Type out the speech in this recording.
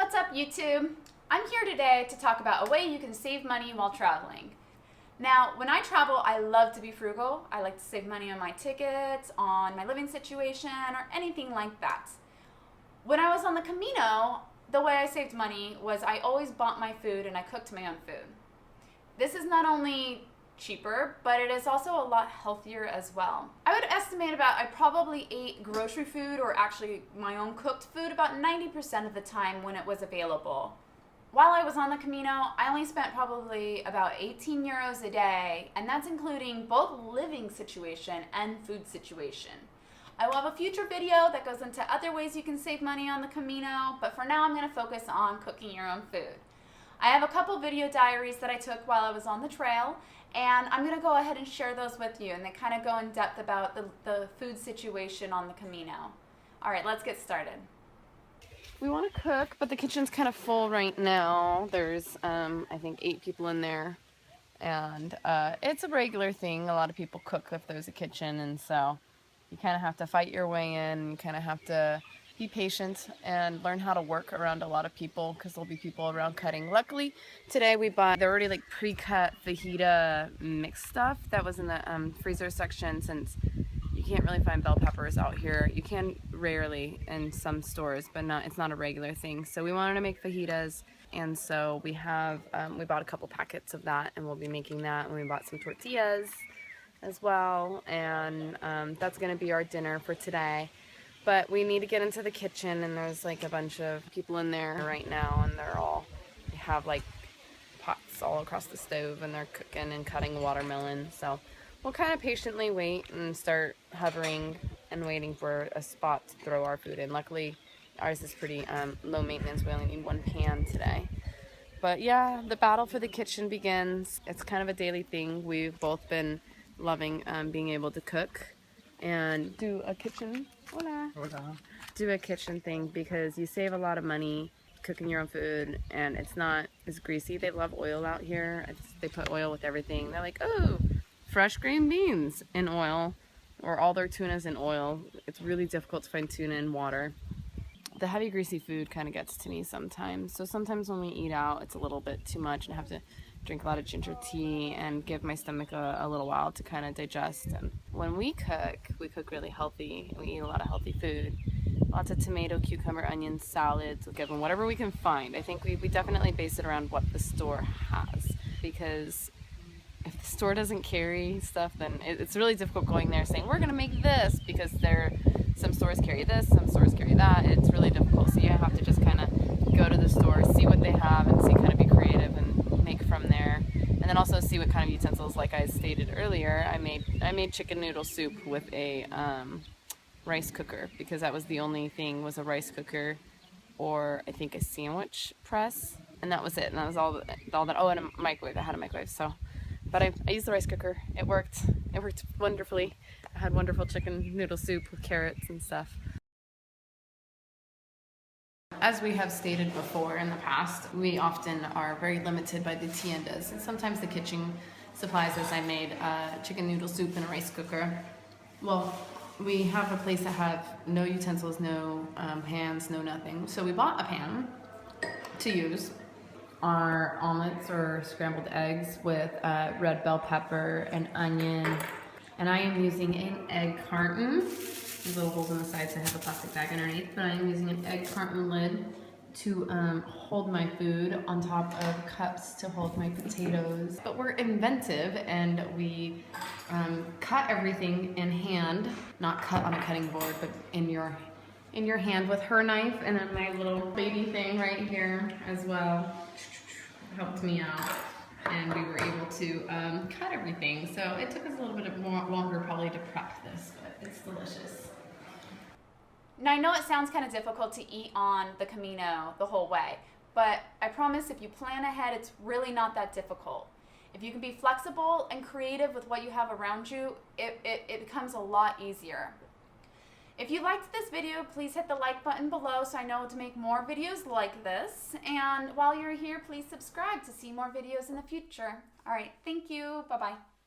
What's up, YouTube? I'm here today to talk about a way you can save money while traveling. Now, when I travel, I love to be frugal. I like to save money on my tickets, on my living situation, or anything like that. When I was on the Camino, the way I saved money was I always bought my food and I cooked my own food. This is not only cheaper, but it is also a lot healthier as well. I would estimate I probably ate grocery food, or actually my own cooked food, about 90% of the time when it was available. While I was on the Camino, I only spent probably about 18 euros a day, and that's including both living situation and food situation. I will have a future video that goes into other ways you can save money on the Camino, but for now I'm going to focus on cooking your own food. I have a couple video diaries that I took while I was on the trail, and I'm going to go ahead and share those with you, and they kind of go in depth about the food situation on the Camino. Alright, let's get started. We want to cook, but the kitchen's kind of full right now. There's, I think, 8 people in there, and it's a regular thing. A lot of people cook if there's a kitchen, and so you kind of have to fight your way in. You kind of have to be patient and learn how to work around a lot of people, because there'll be people around cutting. Luckily, today we bought, they're already like pre-cut fajita mix stuff that was in the freezer section, since you can't really find bell peppers out here. You can rarely in some stores, but it's not a regular thing. So we wanted to make fajitas, and so we have, we bought a couple packets of that, and we'll be making that, and we bought some tortillas as well, and that's going to be our dinner for today. But we need to get into the kitchen, and there's like a bunch of people in there right now, and they have like pots all across the stove, and they're cooking and cutting watermelon. So we'll kind of patiently wait and start hovering and waiting for a spot to throw our food in. Luckily, ours is pretty low maintenance. We only need 1 pan today. But yeah, the battle for the kitchen begins. It's kind of a daily thing. We've both been loving being able to cook and do a kitchen do a kitchen thing, because you save a lot of money cooking your own food, and it's not as greasy. They love oil out here. They put oil with everything. They're like, oh, fresh green beans in oil, or all their tuna's in oil. It's really difficult to find tuna in water. The heavy greasy food kind of gets to me sometimes. So sometimes when we eat out, it's a little bit too much, and I have to drink a lot of ginger tea and give my stomach a little while to kind of digest. And when we cook really healthy. We eat a lot of healthy food. Lots of tomato, cucumber, onion salads. We'll give them whatever we can find. I think we definitely base it around what the store has, because if the store doesn't carry stuff, then it's really difficult going there saying, we're going to make this, because some stores carry this, some stores carry that. It's really difficult. So you have to just kind of go to the store, see what they have, and kind of be creative and make from there. And then also see what kind of utensils. Like I stated earlier, I made chicken noodle soup with a rice cooker, because that was the only thing, was a rice cooker, or I think a sandwich press, and that was it. And that was all that. Oh, and a microwave. I had a microwave. So, but I used the rice cooker. It worked wonderfully. I had wonderful chicken noodle soup with carrots and stuff. As we have stated before in the past, we often are very limited by the tiendas, and sometimes the kitchen supplies, as I made chicken noodle soup in a rice cooker. Well, we have a place that have no utensils, no pans, no nothing. So we bought a pan to use our omelets or scrambled eggs with red bell pepper and onion. And I am using an egg carton. There's little holes in the sides, so I have a plastic bag underneath, but I am using an egg carton lid to hold my food, on top of cups to hold my potatoes. But we're inventive, and we cut everything in hand, not cut on a cutting board, but in your hand with her knife, and then my little baby thing right here as well helped me out. And we were able to cut everything. So it took us a little bit longer probably to prep this, but it's delicious. Now, I know it sounds kind of difficult to eat on the Camino the whole way, but I promise if you plan ahead, it's really not that difficult. If you can be flexible and creative with what you have around you, it becomes a lot easier. If you liked this video, please hit the like button below so I know to make more videos like this. And while you're here, please subscribe to see more videos in the future. All right, thank you. Bye-bye.